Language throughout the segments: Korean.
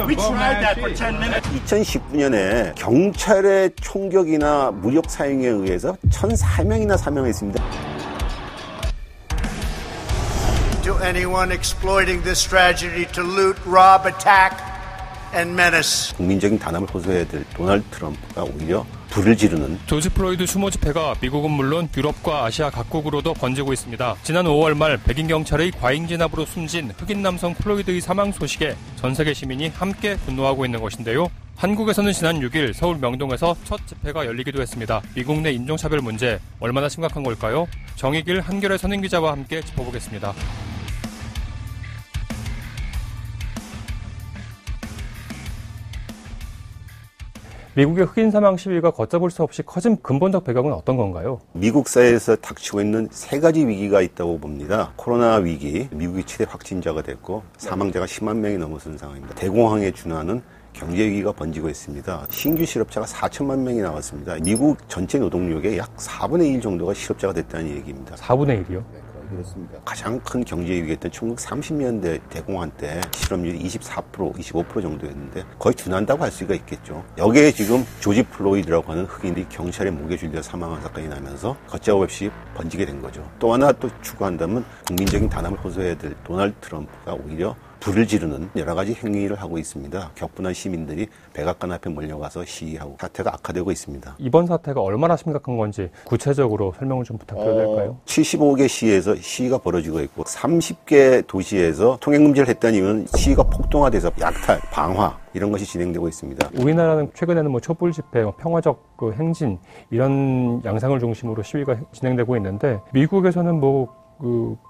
We tried that for 10 minutes. 2019년에 경찰의 총격이나 무력 사용에 의해서 1,004명이나 사망했습니다. To anyone exploiting this tragedy to loot, rob, attack, and menace. 국민적인 단합을 호소해야 될 도널드 트럼프가 오히려 불을 지르는 조지 플로이드 추모 집회가 미국은 물론 유럽과 아시아 각국으로도 번지고 있습니다. 지난 5월 말 백인 경찰의 과잉 진압으로 숨진 흑인 남성 플로이드의 사망 소식에 전 세계 시민이 함께 분노하고 있는 것인데요. 한국에서는 지난 6일 서울 명동에서 첫 집회가 열리기도 했습니다. 미국 내 인종차별 문제 얼마나 심각한 걸까요? 정의길 한겨레 선임 기자와 함께 짚어보겠습니다. 미국의 흑인 사망 시위가 걷잡을 수 없이 커진 근본적 배경은 어떤 건가요? 미국 사회에서 닥치고 있는 세 가지 위기가 있다고 봅니다. 코로나 위기, 미국이 최대 확진자가 됐고 사망자가 10만 명이 넘어선 상황입니다. 대공황에 준하는 경제 위기가 번지고 있습니다. 신규 실업자가 4천만 명이 나왔습니다. 미국 전체 노동력의 약 4분의 1 정도가 실업자가 됐다는 얘기입니다. 4분의 1이요? 그렇습니다. 가장 큰 경제 위기였던 1930년대 대공황 때 실업률이 24%, 25% 정도였는데 거의 준한다고 할 수가 있겠죠. 여기에 지금 조지 플로이드라고 하는 흑인이 경찰의 목에 줄려 사망한 사건이 나면서 걷잡을 없이 번지게 된 거죠. 또 하나 또 추구한다면 국민적인 단합을 호소해야 될 도널드 트럼프가 오히려 불을 지르는 여러 가지 행위를 하고 있습니다. 격분한 시민들이 백악관 앞에 몰려가서 시위하고 사태가 악화되고 있습니다. 이번 사태가 얼마나 심각한 건지 구체적으로 설명을 좀 부탁드려도 될까요? 75개 시에서 시위가 벌어지고 있고 30개 도시에서 통행금지를 했다는 이유는 시위가 폭동화돼서 약탈, 방화 이런 것이 진행되고 있습니다. 우리나라는 최근에는 촛불 집회, 평화적 행진 이런 양상을 중심으로 시위가 진행되고 있는데 미국에서는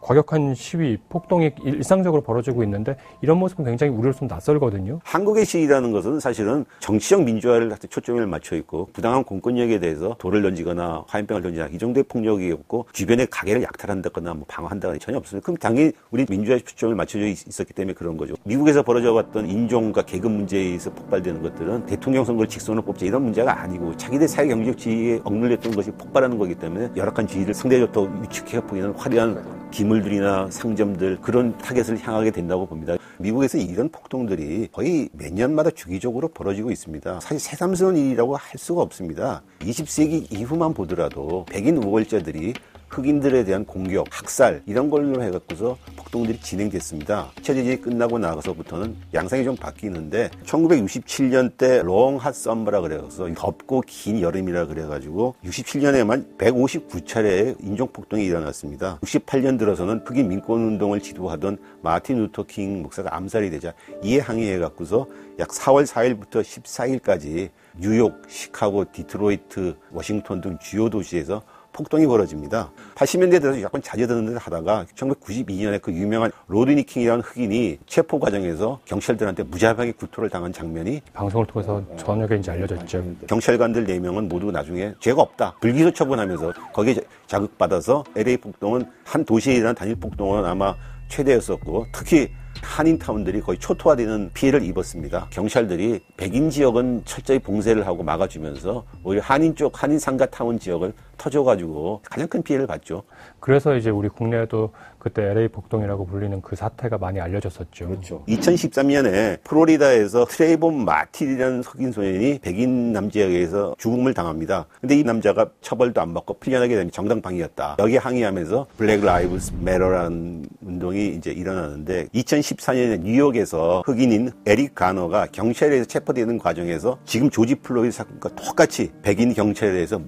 과격한 시위, 폭동이 일상적으로 벌어지고 있는데 이런 모습은 굉장히 우리로 좀 낯설거든요. 한국의 시위라는 것은 사실은 정치적 민주화를 초점을 맞춰 있고 부당한 공권력에 대해서 돌을 던지거나 화염병을 던지거나 이 정도의 폭력이 없고 주변의 가게를 약탈한다거나 방어한다거나 전혀 없습니다. 그럼 당연히 우리 민주화에 초점을 맞춰져 있었기 때문에 그런 거죠. 미국에서 벌어져 왔던 인종과 계급 문제에 의해서 폭발되는 것들은 대통령 선거를 직선으로 뽑자 이런 문제가 아니고 자기들 사회 경제적 지위에 억눌렸던 것이 폭발하는 거기 때문에 열악한 지위를 상대적으로 더 위축해 보이는 화려한 기물들이나 상점들 그런 타겟을 향하게 된다고 봅니다. 미국에서 이런 폭동들이 거의 몇 년마다 주기적으로 벌어지고 있습니다. 사실 새삼스러운 일이라고 할 수가 없습니다. 20세기 이후만 보더라도 백인 우월자들이 흑인들에 대한 공격, 학살 이런 걸로 해갖고서 폭동들이 진행됐습니다. 2차 대전이 끝나고 나서부터는 양상이 좀 바뀌는데 1967년 때 롱 핫 썸머라 그래서 덥고 긴 여름이라 그래가지고 67년에만 159차례의 인종폭동이 일어났습니다. 68년 들어서는 흑인 민권운동을 지도하던 마틴 루터 킹 목사가 암살이 되자 이에 항의해갖고서 약 4월 4일부터 14일까지 뉴욕, 시카고, 디트로이트, 워싱턴 등 주요 도시에서 폭동이 벌어집니다. 80년대 들어서 약간 잦아드는 듯 하다가 1992년에 그 유명한 로드니 킹이라는 흑인이 체포 과정에서 경찰들한테 무자비하게 구토를 당한 장면이 방송을 통해서 전역에 이제 알려졌죠. 경찰관들 4명은 모두 나중에 죄가 없다. 불기소 처분하면서 거기에 자극받아서 LA 폭동은 한 도시에 일어난 단일 폭동은 아마 최대였었고 특히 한인타운들이 거의 초토화되는 피해를 입었습니다. 경찰들이 백인 지역은 철저히 봉쇄를 하고 막아주면서 오히려 한인 쪽, 한인 상가타운 지역을 터져가지고 가장 큰 피해를 봤죠. 그래서 이제 우리 국내에도 그때 LA 폭동이라고 불리는 그 사태가 많이 알려졌었죠. 그렇죠. 2013년에 플로리다에서 트레이본 마틴이라는 흑인 소년이 백인 남자에 의해서 죽음을 당합니다. 근데 이 남자가 처벌도 안 받고 풀려나게 되면 정당방위였다. 여기에 항의하면서 블랙 라이브스 매터라는 운동이 이제 일어나는데 2014년에 뉴욕에서 흑인인 에릭 가너가 경찰에 의해서 체포되는 과정에서 지금 조지 플로이드 사건과 똑같이 백인 경찰에 대해서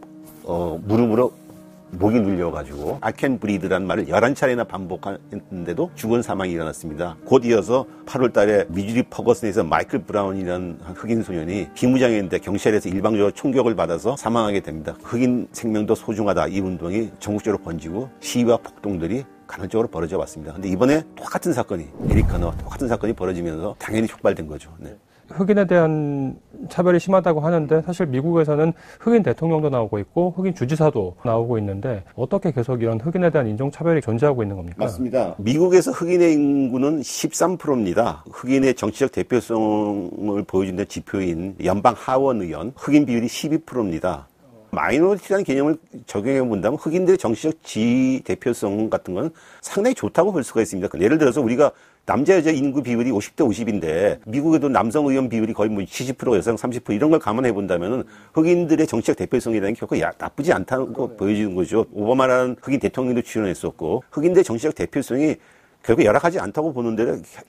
무릎으로 목이 눌려가지고 I can breathe라는 말을 11차례나 반복했는데도 죽은 사망이 일어났습니다. 곧 이어서 8월 달에 미주리 퍼거슨에서 마이클 브라운이라는 흑인 소년이 비무장이었는데 경찰에서 일방적으로 총격을 받아서 사망하게 됩니다. 흑인 생명도 소중하다. 이 운동이 전국적으로 번지고 시위와 폭동들이 간헐적으로 벌어져 왔습니다. 근데 이번에 똑같은 사건이 에릭 가너와 똑같은 사건이 벌어지면서 당연히 촉발된 거죠. 네. 흑인에 대한 차별이 심하다고 하는데 사실 미국에서는 흑인 대통령도 나오고 있고 흑인 주지사도 나오고 있는데 어떻게 계속 이런 흑인에 대한 인종차별이 존재하고 있는 겁니까? 맞습니다. 미국에서 흑인의 인구는 13%입니다. 흑인의 정치적 대표성을 보여주는 지표인 연방 하원 의원 흑인 비율이 12%입니다. 마이너리티라는 개념을 적용해 본다면 흑인들의 정치적 지위 대표성 같은 건 상당히 좋다고 볼 수가 있습니다. 예를 들어서 우리가 남자 여자 인구 비율이 50대 50인데 미국에도 남성 의원 비율이 거의 뭐 70% 여성 30% 이런 걸 감안해 본다면은 흑인들의 정치적 대표성이라는 게 결코 나쁘지 않다는 거 보여주는 거죠. 오바마라는 흑인 대통령도 출연했었고 흑인들의 정치적 대표성이 결국 열악하지 않다고 보는 데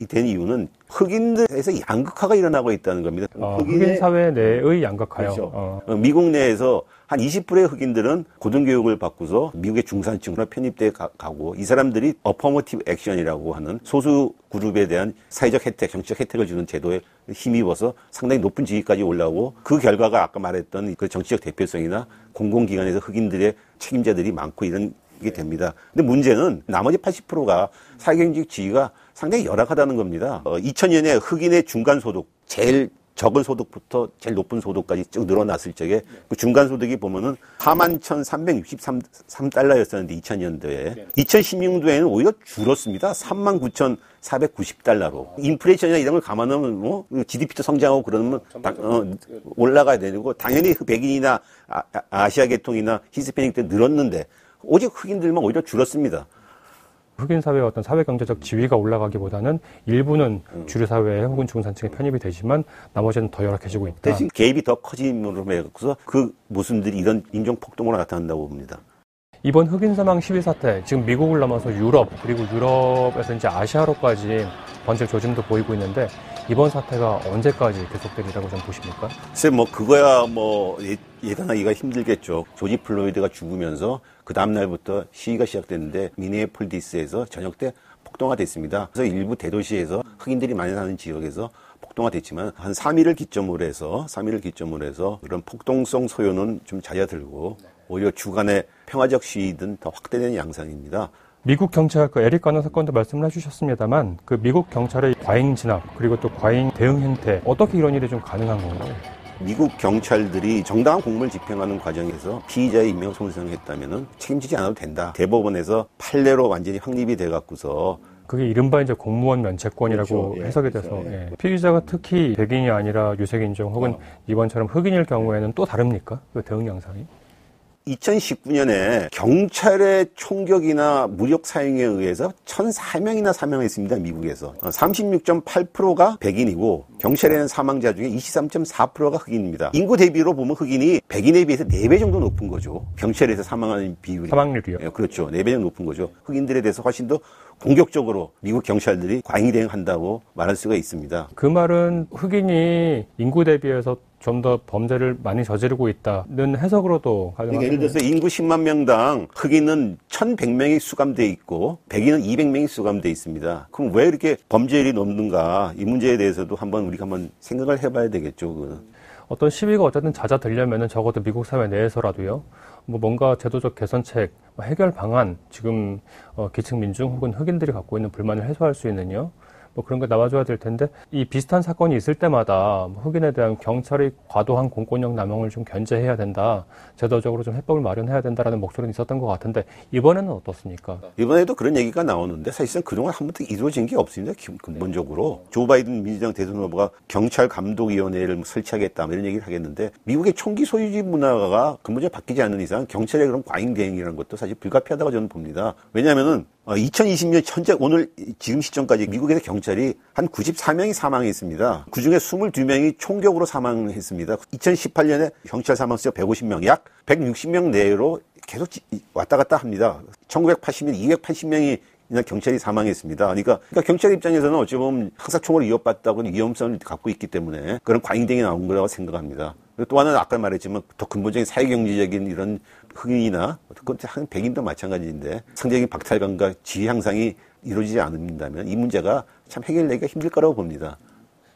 된 이유는 흑인들에서 양극화가 일어나고 있다는 겁니다. 흑인 사회 내의 양극화요. 그렇죠. 미국 내에서 한 20%의 흑인들은 고등교육을 받고서 미국의 중산층으로 편입돼 가고 이 사람들이 어퍼머티브 액션이라고 하는 소수 그룹에 대한 사회적 혜택, 정치적 혜택을 주는 제도에 힘입어서 상당히 높은 지위까지 올라오고 그 결과가 아까 말했던 그 정치적 대표성이나 공공기관에서 흑인들의 책임자들이 많고 이런 게 됩니다. 근데 문제는 나머지 80%가 사회경제적 지위가 상당히 열악하다는 겁니다. 2000년에 흑인의 중간소득, 제일 적은 소득부터 제일 높은 소득까지 쭉 늘어났을 적에 그 중간소득이 보면은 41,363달러였었는데 2000년도에 2016년도에는 오히려 줄었습니다. 39,490달러로. 인플레이션이나 이런 걸 감안하면 뭐 GDP도 성장하고 그러면 올라가야 되고 당연히 그 백인이나 아시아 계통이나 히스패닉 때 늘었는데 오직 흑인들만 오히려 줄었습니다. 흑인 사회의 어떤 사회경제적 지위가 올라가기보다는 일부는 주류 사회에 혹은 중산층에 편입이 되지만 나머지는 더 열악해지고 있다. 대신 갭이 더 커짐으로 해서 그 모순들이 이런 인종폭동으로 나타난다고 봅니다. 이번 흑인 사망 시위 사태, 지금 미국을 넘어서 유럽, 그리고 유럽에서 이제 아시아로까지 번질 조짐도 보이고 있는데 이번 사태가 언제까지 계속되리라고 좀 보십니까? 글쎄, 그거야 예단하기가 힘들겠죠. 조지 플로이드가 죽으면서 그 다음날부터 시위가 시작됐는데 미네폴리스에서 저녁 때 폭동화됐습니다. 그래서 일부 대도시에서 흑인들이 많이 사는 지역에서 폭동화됐지만 한 3일을 기점으로 해서 그런 폭동성 소요는 좀 잦아들고 오히려 주간의 평화적 시위든 더 확대되는 양상입니다. 미국 경찰 에릭 가너 사건도 말씀을 해주셨습니다만 그 미국 경찰의 과잉 진압 그리고 또 과잉 대응 행태 어떻게 이런 일이 좀 가능한 건가요? 미국 경찰들이 정당한 공무를 집행하는 과정에서 피의자의 인명 손상을 했다면은 책임지지 않아도 된다. 대법원에서 판례로 완전히 확립이 돼 갖고서 그게 이른바 이제 공무원 면책권이라고 그렇죠. 해석이 돼서 피의자가 특히 백인이 아니라 유색인종 혹은 이번처럼 흑인일 경우에는 또 다릅니까? 그 대응 양상이? 2019년에 경찰의 총격이나 무력 사용에 의해서 1,004명이나 사망했습니다. 미국에서. 36.8%가 백인이고 경찰에는 사망자 중에 23.4%가 흑인입니다. 인구 대비로 보면 흑인이 백인에 비해서 4배 정도 높은 거죠. 경찰에서 사망하는 비율이. 사망률이요? 네, 그렇죠. 4배 정도 높은 거죠. 흑인들에 대해서 훨씬 더 공격적으로 미국 경찰들이 과잉 대응한다고 말할 수가 있습니다. 그 말은 흑인이 인구 대비해서 좀 더 범죄를 많이 저지르고 있다는 해석으로도 가능합니다. 그러니까 예를 들어서 인구 10만 명당 흑인은 1,100명이 수감돼 있고 백인은 200명이 수감돼 있습니다. 그럼 왜 이렇게 범죄율이 높는가? 이 문제에 대해서도 우리가 한번 생각을 해봐야 되겠죠. 그거는. 어떤 시위가 어쨌든 잦아들려면은 적어도 미국 사회 내에서라도요. 뭔가 제도적 개선책, 해결 방안, 지금 기층 민중 혹은 흑인들이 갖고 있는 불만을 해소할 수 있는요. 그런 게 나와줘야 될 텐데 이 비슷한 사건이 있을 때마다 흑인에 대한 경찰의 과도한 공권력 남용을 좀 견제해야 된다. 제도적으로 좀 해법을 마련해야 된다라는 목소리는 있었던 것 같은데 이번에는 어떻습니까? 이번에도 그런 얘기가 나오는데 사실상 그동안 한 번도 이루어진 게 없습니다. 근본적으로. 조 바이든 민주당 대선 후보가 경찰 감독위원회를 설치하겠다 이런 얘기를 하겠는데 미국의 총기 소유지 문화가 근본적으로 바뀌지 않는 이상 경찰의 그런 과잉 대응이라는 것도 사실 불가피하다고 저는 봅니다. 왜냐하면은 2020년 현재 오늘 지금 시점까지 미국에서 경찰이 한 94명이 사망했습니다. 그중에 22명이 총격으로 사망했습니다. 2018년에 경찰 사망수가 150명, 약 160명 내로 계속 왔다 갔다 합니다. 1980년 280명이 경찰이 사망했습니다. 그러니까 경찰 입장에서는 어찌 보면 항사총을 이어받다고는 위험성을 갖고 있기 때문에 그런 과잉대응이 나온 거라고 생각합니다. 또 하나는 아까 말했지만 더 근본적인 사회경제적인 이런 흑인이나 백인도 마찬가지인데 상대적인 박탈감과 지위 향상이 이루어지지 않는다면 이 문제가 참 해결되기가 힘들 거라고 봅니다.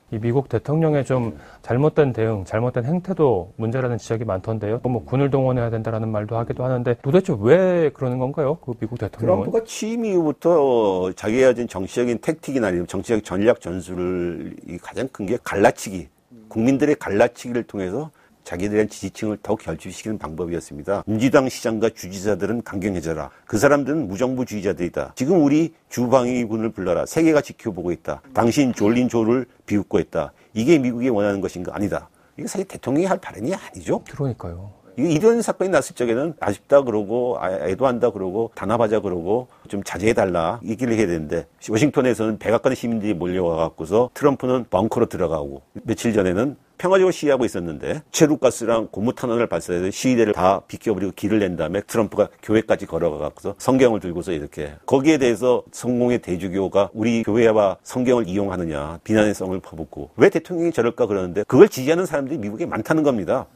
이 미국 대통령의 좀 잘못된 대응, 잘못된 행태도 문제라는 지적이 많던데요. 군을 동원해야 된다라는 말도 하기도 하는데 도대체 왜 그러는 건가요? 그 미국 대통령은? 트럼프가 취임 이후부터 자기가 가진 정치적인 택틱이나 정치적 전략 전술을 가장 큰 게 갈라치기, 국민들의 갈라치기를 통해서 자기들의 지지층을 더욱 결집시키는 방법이었습니다. 민주당 시장과 주지사들은 강경해져라. 그 사람들은 무정부주의자들이다. 지금 우리 주방위군을 불러라. 세계가 지켜보고 있다. 당신 졸린 조를 비웃고 있다. 이게 미국이 원하는 것인가? 아니다. 이게 사실 대통령이 할 발언이 아니죠. 그러니까요. 이런 사건이 났을 적에는 아쉽다 그러고 애도한다 그러고 단합하자 그러고 좀 자제해달라 얘기를 해야 되는데 워싱턴에서는 백악관 시민들이 몰려와갖고서 트럼프는 벙커로 들어가고 며칠 전에는 평화적으로 시위하고 있었는데 최루가스랑 고무탄환을 발사해서 시위대를 다 비켜버리고 길을 낸 다음에 트럼프가 교회까지 걸어가서 성경을 들고서 이렇게 거기에 대해서 성공의 대주교가 우리 교회와 성경을 이용하느냐 비난의 성을 퍼붓고 왜 대통령이 저럴까 그러는데 그걸 지지하는 사람들이 미국에 많다는 겁니다.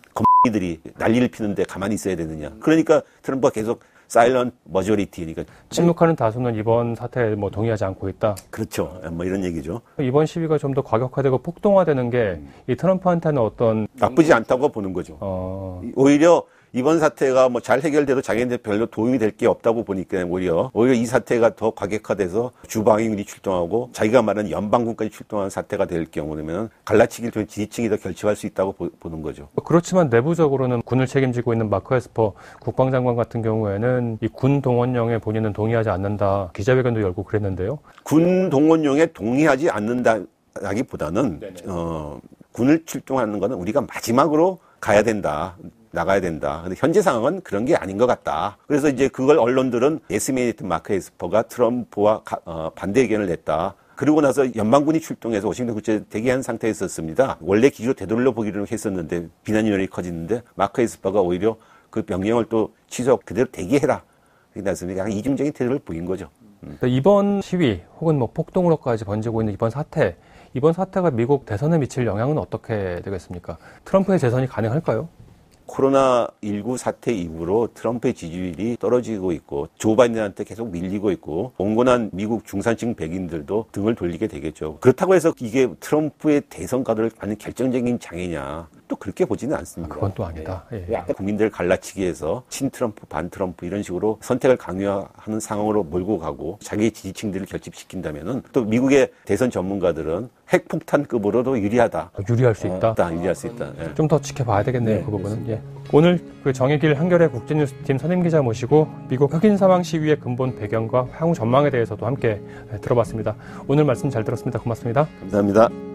검들이 난리를 피는데 가만히 있어야 되느냐. 그러니까 트럼프가 계속 사일런트 머저리티니까 침묵하는 다수는 이번 사태에 뭐 동의하지 않고 있다. 그렇죠. 뭐 이런 얘기죠. 이번 시위가 좀 더 과격화되고 폭동화되는 게 이 트럼프한테는 어떤 나쁘지 않다고 보는 거죠. 오히려 이번 사태가 뭐 잘 해결돼도 자기한테 별로 도움이 될 게 없다고 보니까 오히려 이 사태가 더 과격화돼서 주방위군이 출동하고 자기가 말하는 연방군까지 출동하는 사태가 될 경우는 갈라치기를 통해 지지층이 더 결집할 수 있다고 보는 거죠. 그렇지만 내부적으로는 군을 책임지고 있는 마크 에스퍼 국방장관 같은 경우에는 이 군 동원령에 본인은 동의하지 않는다. 기자회견도 열고 그랬는데요. 군 동원령에 동의하지 않는다라기보다는 군을 출동하는 것은 우리가 마지막으로 가야 된다. 나가야 된다. 근데 현재 상황은 그런 게 아닌 것 같다. 그래서 이제 그걸 언론들은 예스맨이었던 마크 에스퍼가 트럼프와 반대 의견을 냈다. 그러고 나서 연방군이 출동해서 워싱턴 국제에 대기한 상태에 있었습니다. 원래 기조 되돌려 보기로 했었는데 비난 여론이 커지는데 마크 에스퍼가 오히려 그 명령을 또 취소 그대로 대기해라. 그래서 약간 이중적인 태도를 보인 거죠. 이번 시위 혹은 뭐 폭동으로까지 번지고 있는 이번 사태가 미국 대선에 미칠 영향은 어떻게 되겠습니까? 트럼프의 재선이 가능할까요? 코로나19 사태 이후로 트럼프의 지지율이 떨어지고 있고 조 바이든한테 계속 밀리고 있고 온건한 미국 중산층 백인들도 등을 돌리게 되겠죠. 그렇다고 해서 이게 트럼프의 대선 가도를 가는 결정적인 장애냐? 또 그렇게 보지는 않습니다. 그건 또 아니다. 예. 약간 국민들을 갈라치기해서 친트럼프, 반트럼프 이런 식으로 선택을 강요하는 상황으로 몰고 가고 자기의 지지층들을 결집시킨다면은 또 미국의 대선 전문가들은 핵폭탄급으로도 유리하다. 유리할 수 있다. 유리할 수 있다. 예. 좀 더 지켜봐야 되겠네요. 그 부분은. 예. 오늘 그 정의길 한겨레 국제뉴스팀 선임 기자 모시고 미국 흑인 사망 시위의 근본 배경과 향후 전망에 대해서도 함께 들어봤습니다. 오늘 말씀 잘 들었습니다. 고맙습니다. 감사합니다.